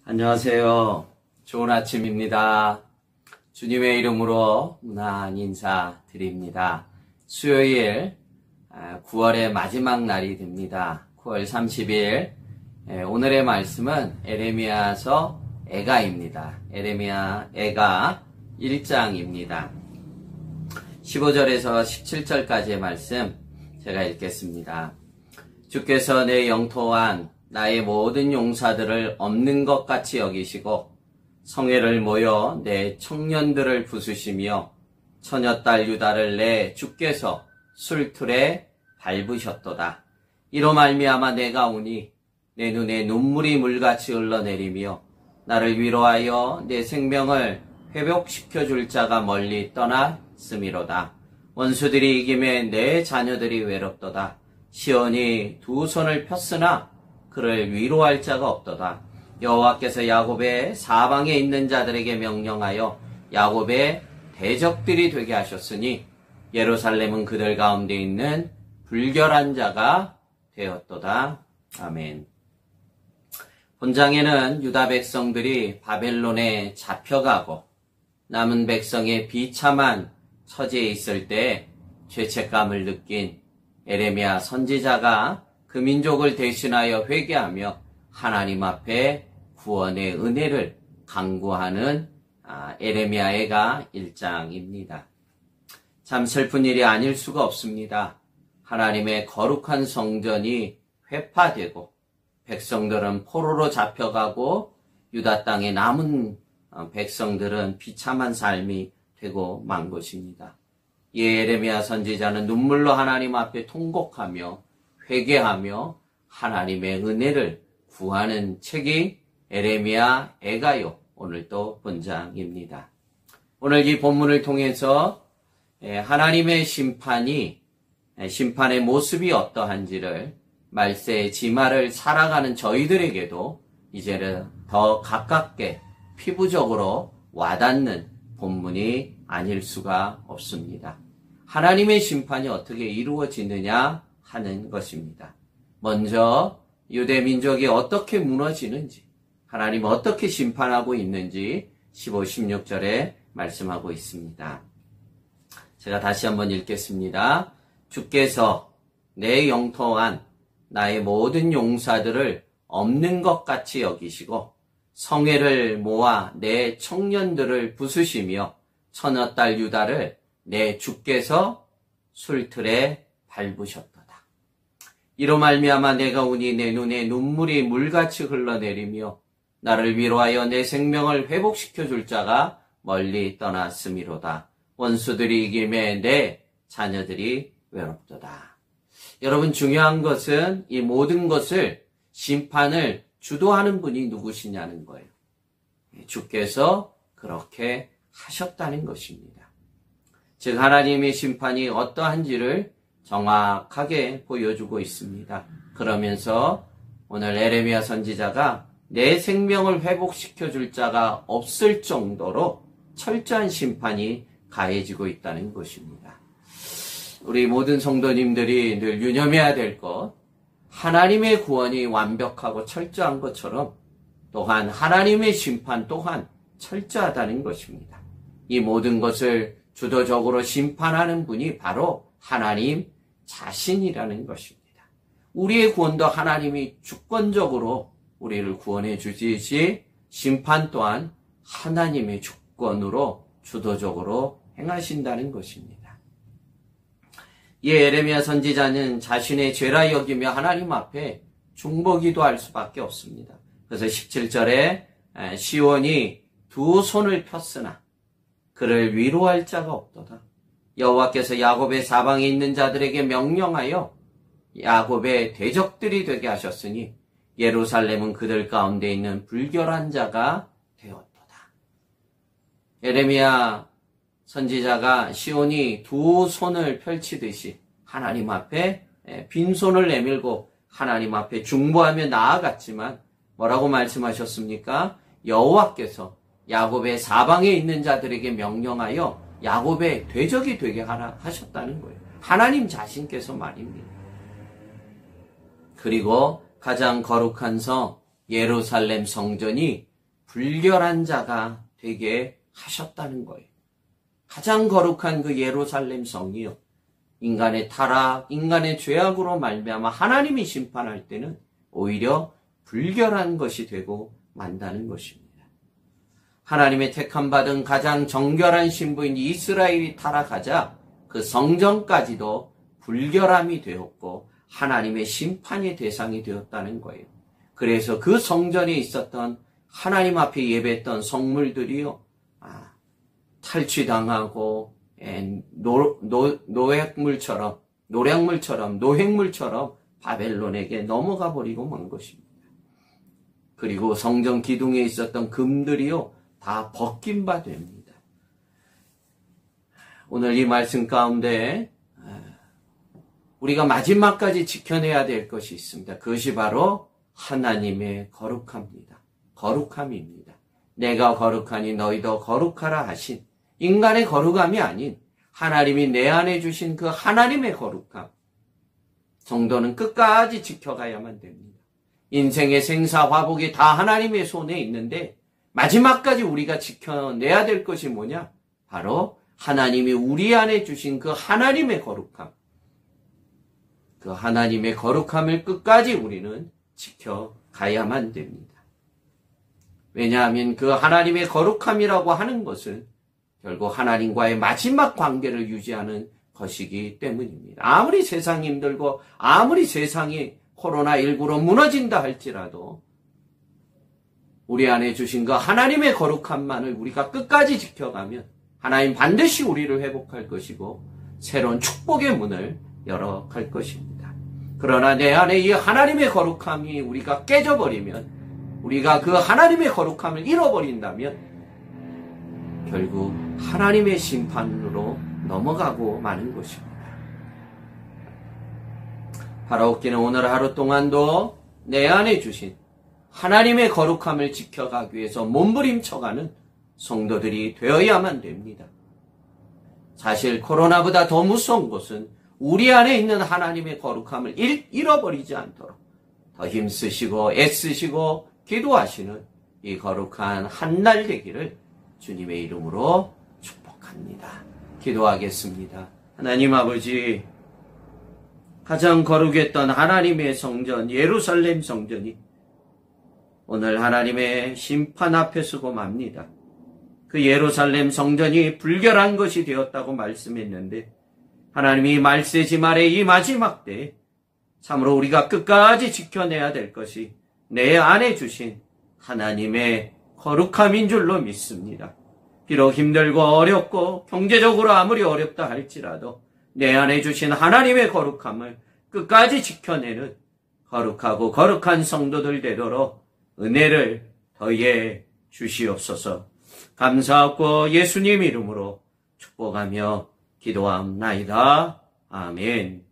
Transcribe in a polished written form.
안녕하세요. 좋은 아침입니다. 주님의 이름으로 문안 인사드립니다. 수요일 9월의 마지막 날이 됩니다. 9월 30일 오늘의 말씀은 에레미야서 애가입니다. 에레미야 애가 1장입니다. 15절에서 17절까지의 말씀 제가 읽겠습니다. 주께서 내 영토한 나의 모든 용사들을 없는 것 같이 여기시고 성회를 모여 내 청년들을 부수시며 처녀딸 유다를 내 주께서 술틀에 밟으셨도다. 이로 말미암아 내가 우니 내 눈에 눈물이 물같이 흘러내리며 나를 위로하여 내 생명을 회복시켜 줄 자가 멀리 떠났음이로다. 원수들이 이김에 내 자녀들이 외롭도다. 시온이 두 손을 폈으나 그를 위로할 자가 없도다. 여호와께서 야곱의 사방에 있는 자들에게 명령하여 야곱의 대적들이 되게 하셨으니 예루살렘은 그들 가운데 있는 불결한 자가 되었도다. 아멘. 본장에는 유다 백성들이 바벨론에 잡혀가고 남은 백성의 비참한 처지에 있을 때 죄책감을 느낀 에레미야 선지자가 그 민족을 대신하여 회개하며 하나님 앞에 구원의 은혜를 간구하는 에레미야 애가 1장입니다. 참 슬픈 일이 아닐 수가 없습니다. 하나님의 거룩한 성전이 회파되고 백성들은 포로로 잡혀가고 유다 땅에 남은 백성들은 비참한 삶이 되고 만 것입니다. 이 에레미야 선지자는 눈물로 하나님 앞에 통곡하며 회개하며 하나님의 은혜를 구하는 책이 에레미야 애가요. 오늘 또 본장입니다. 오늘 이 본문을 통해서 하나님의 심판의 모습이 어떠한지를 말세의 지마를 살아가는 저희들에게도 이제는 더 가깝게 피부적으로 와닿는 본문이 아닐 수가 없습니다. 하나님의 심판이 어떻게 이루어지느냐 하는 것입니다. 먼저 유대 민족이 어떻게 무너지는지, 하나님 어떻게 심판하고 있는지 15, 16절에 말씀하고 있습니다. 제가 다시 한번 읽겠습니다. 주께서 내 영토한 나의 모든 용사들을 없는 것 같이 여기시고 성회를 모아 내 청년들을 부수시며 처녀딸 유다를 내 주께서 술틀에 밟으셨도다. 이로 말미암아 내가 우니 내 눈에 눈물이 물같이 흘러내리며 나를 위로하여 내 생명을 회복시켜 줄 자가 멀리 떠났음이로다. 원수들이 이김에 내 자녀들이 외롭도다. 여러분, 중요한 것은 이 모든 것을 심판을 주도하는 분이 누구시냐는 거예요. 주께서 그렇게 하셨다는 것입니다. 즉 하나님의 심판이 어떠한지를 정확하게 보여주고 있습니다. 그러면서 오늘 에레미야 선지자가 내 생명을 회복시켜 줄 자가 없을 정도로 철저한 심판이 가해지고 있다는 것입니다. 우리 모든 성도님들이 늘 유념해야 될 것, 하나님의 구원이 완벽하고 철저한 것처럼 또한 하나님의 심판 또한 철저하다는 것입니다. 이 모든 것을 주도적으로 심판하는 분이 바로 하나님 자신이라는 것입니다. 우리의 구원도 하나님이 주권적으로 우리를 구원해 주시듯이 심판 또한 하나님의 주권으로 주도적으로 행하신다는 것입니다. 이 에레미야 선지자는 자신의 죄라 여기며 하나님 앞에 중보기도할 수밖에 없습니다. 그래서 17절에 시온이 두 손을 폈으나 그를 위로할 자가 없도다. 여호와께서 야곱의 사방에 있는 자들에게 명령하여 야곱의 대적들이 되게 하셨으니 예루살렘은 그들 가운데 있는 불결한 자가 되었도다. 에레미야 선지자가 시온이 두 손을 펼치듯이 하나님 앞에 빈손을 내밀고 하나님 앞에 중보하며 나아갔지만 뭐라고 말씀하셨습니까? 여호와께서 야곱의 사방에 있는 자들에게 명령하여 야곱의 대적이 되게 하셨다는 거예요. 하나님 자신께서 말입니다. 그리고 가장 거룩한 성 예루살렘 성전이 불결한 자가 되게 하셨다는 거예요. 가장 거룩한 그 예루살렘 성이요, 인간의 타락, 인간의 죄악으로 말미암아 하나님이 심판할 때는 오히려 불결한 것이 되고 만다는 것입니다. 하나님의 택함받은 가장 정결한 신부인 이스라엘이 타락하자 그 성전까지도 불결함이 되었고 하나님의 심판의 대상이 되었다는 거예요. 그래서 그 성전에 있었던 하나님 앞에 예배했던 성물들이요, 탈취당하고 노획물처럼 바벨론에게 넘어가 버리고 만 것입니다. 그리고 성전 기둥에 있었던 금들이요, 다 벗긴 바 됩니다. 오늘 이 말씀 가운데 우리가 마지막까지 지켜내야 될 것이 있습니다. 그것이 바로 하나님의 거룩함입니다. 내가 거룩하니 너희도 거룩하라 하신 인간의 거룩함이 아닌 하나님이 내 안에 주신 그 하나님의 거룩함, 성도는 끝까지 지켜가야만 됩니다. 인생의 생사화복이 다 하나님의 손에 있는데 마지막까지 우리가 지켜내야 될 것이 뭐냐? 바로 하나님이 우리 안에 주신 그 하나님의 거룩함, 그 하나님의 거룩함을 끝까지 우리는 지켜가야만 됩니다. 왜냐하면 그 하나님의 거룩함이라고 하는 것은 결국 하나님과의 마지막 관계를 유지하는 것이기 때문입니다. 아무리 세상이 힘들고 아무리 세상이 코로나19로 무너진다 할지라도 우리 안에 주신 그 하나님의 거룩함만을 우리가 끝까지 지켜가면 하나님 반드시 우리를 회복할 것이고 새로운 축복의 문을 열어갈 것입니다. 그러나 내 안에 이 하나님의 거룩함이 우리가 깨져버리면, 우리가 그 하나님의 거룩함을 잃어버린다면 결국 하나님의 심판으로 넘어가고 마는 것입니다. 바라옵기는 오늘 하루 동안도 내 안에 주신 하나님의 거룩함을 지켜가기 위해서 몸부림쳐가는 성도들이 되어야만 됩니다. 사실 코로나보다 더 무서운 것은 우리 안에 있는 하나님의 거룩함을 잃어버리지 않도록 더 힘쓰시고 애쓰시고 기도하시는 이 거룩한 한날 되기를 주님의 이름으로 축복합니다. 기도하겠습니다. 하나님 아버지, 가장 거룩했던 하나님의 성전, 예루살렘 성전이 오늘 하나님의 심판 앞에 서고 맙니다. 그 예루살렘 성전이 불결한 것이 되었다고 말씀했는데 하나님이 말세지 말의 이 마지막 때에 참으로 우리가 끝까지 지켜내야 될 것이 내 안에 주신 하나님의 거룩함인 줄로 믿습니다. 비록 힘들고 어렵고 경제적으로 아무리 어렵다 할지라도 내 안에 주신 하나님의 거룩함을 끝까지 지켜내는 거룩하고 거룩한 성도들 되도록 은혜를 더해 주시옵소서. 감사하고 예수님 이름으로 축복하며 기도합나이다. 아멘.